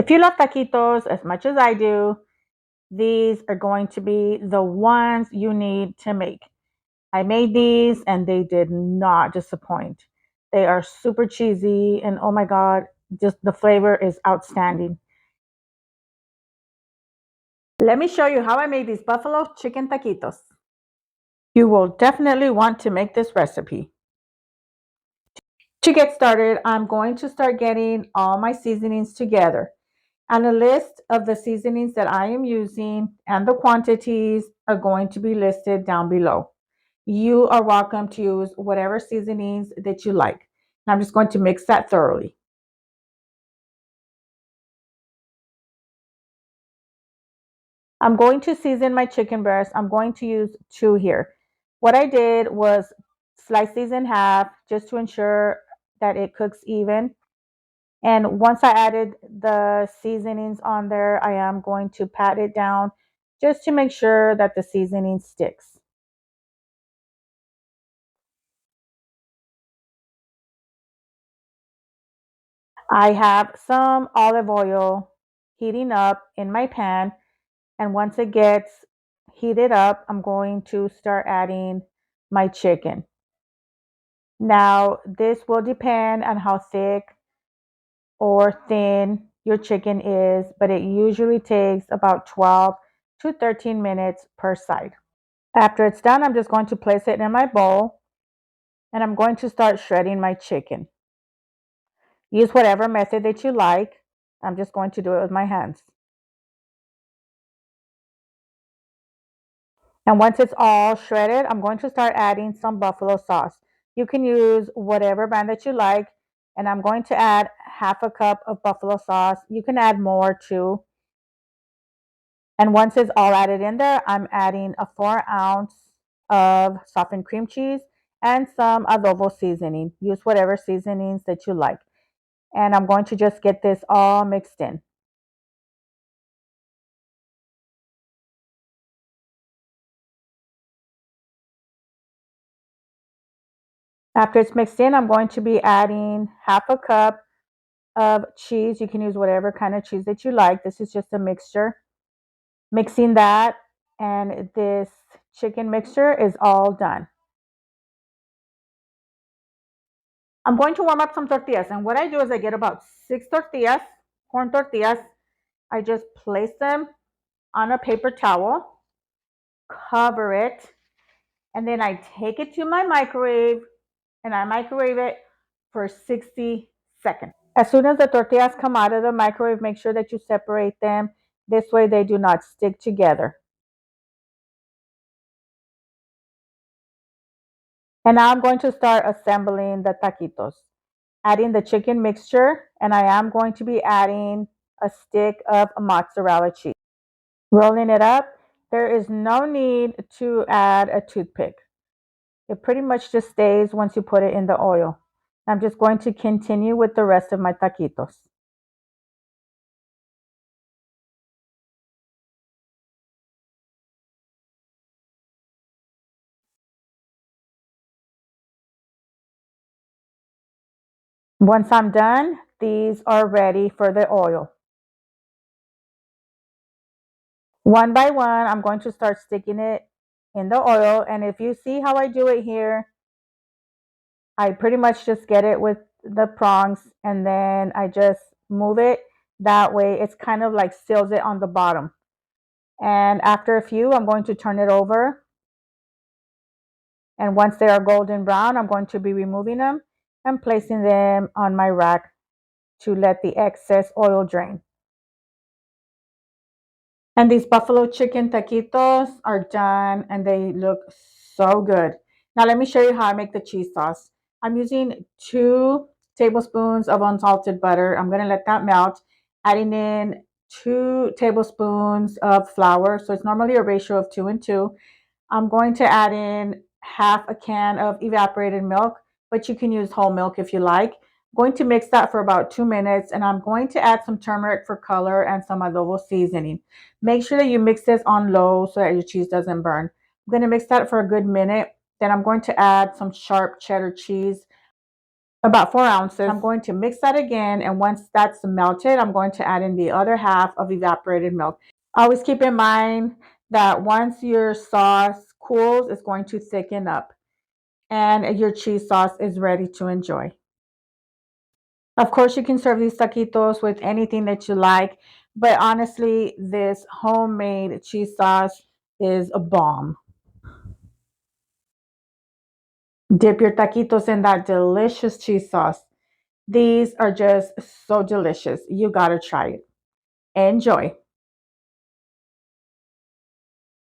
If you love taquitos as much as I do, these are going to be the ones you need to make. I made these and they did not disappoint. They are super cheesy and oh my God, just the flavor is outstanding. Let me show you how I made these buffalo chicken taquitos. You will definitely want to make this recipe. To get started, I'm going to start getting all my seasonings together. And a list of the seasonings that I am using and the quantities are going to be listed down below. You are welcome to use whatever seasonings that you like. And I'm just going to mix that thoroughly. I'm going to season my chicken breast. I'm going to use two here. What I did was slice these in half just to ensure that it cooks even. And once I added the seasonings on there, I am going to pat it down just to make sure that the seasoning sticks. I have some olive oil heating up in my pan, and once it gets heated up, I'm going to start adding my chicken. Now, this will depend on how thick or thin your chicken is, but it usually takes about 12 to 13 minutes per side. After it's done, I'm just going to place it in my bowl and I'm going to start shredding my chicken. Use whatever method that you like. I'm just going to do it with my hands. And once it's all shredded, I'm going to start adding some buffalo sauce. You can use whatever brand that you like. And I'm going to add half a cup of buffalo sauce. You can add more too. And once it's all added in there, I'm adding a 4 ounce of softened cream cheese and some adobo seasoning. Use whatever seasonings that you like. And I'm going to just get this all mixed in. After it's mixed in, I'm going to be adding half a cup of cheese. You can use whatever kind of cheese that you like. This is just a mixture. Mixing that and this chicken mixture is all done. I'm going to warm up some tortillas. And what I do is I get about 6 tortillas, corn tortillas. I just place them on a paper towel, cover it, and then I take it to my microwave and I microwave it for 60 seconds. As soon as the tortillas come out of the microwave, make sure that you separate them. This way they do not stick together. And now I'm going to start assembling the taquitos. Adding the chicken mixture, and I am going to be adding a stick of mozzarella cheese. Rolling it up, there is no need to add a toothpick. It pretty much just stays once you put it in the oil. I'm just going to continue with the rest of my taquitos. Once I'm done, these are ready for the oil. One by one, I'm going to start sticking it in the oil. And if you see how I do it here, I pretty much just get it with the prongs and then I just move it. That way it's kind of like seals it on the bottom. And after a few, I'm going to turn it over. And once they are golden brown, I'm going to be removing them and placing them on my rack to let the excess oil drain. And these buffalo chicken taquitos are done and they look so good. Now let me show you how I make the cheese sauce. I'm using 2 tablespoons of unsalted butter. I'm going to let that melt, adding in 2 tablespoons of flour. So it's normally a ratio of 2 and 2. I'm going to add in half a can of evaporated milk, but you can use whole milk if you like. I'm going to mix that for about 2 minutes, and I'm going to add some turmeric for color and some adobo seasoning. Make sure that you mix this on low so that your cheese doesn't burn. I'm going to mix that for a good minute. Then I'm going to add some sharp cheddar cheese. about 4 ounces. I'm going to mix that again, and once that's melted, I'm going to add in the other half of evaporated milk. Always keep in mind that once your sauce cools, it's going to thicken up and your cheese sauce is ready to enjoy. Of course, you can serve these taquitos with anything that you like, but honestly, this homemade cheese sauce is a bomb. Dip your taquitos in that delicious cheese sauce. These are just so delicious. You gotta try it. Enjoy.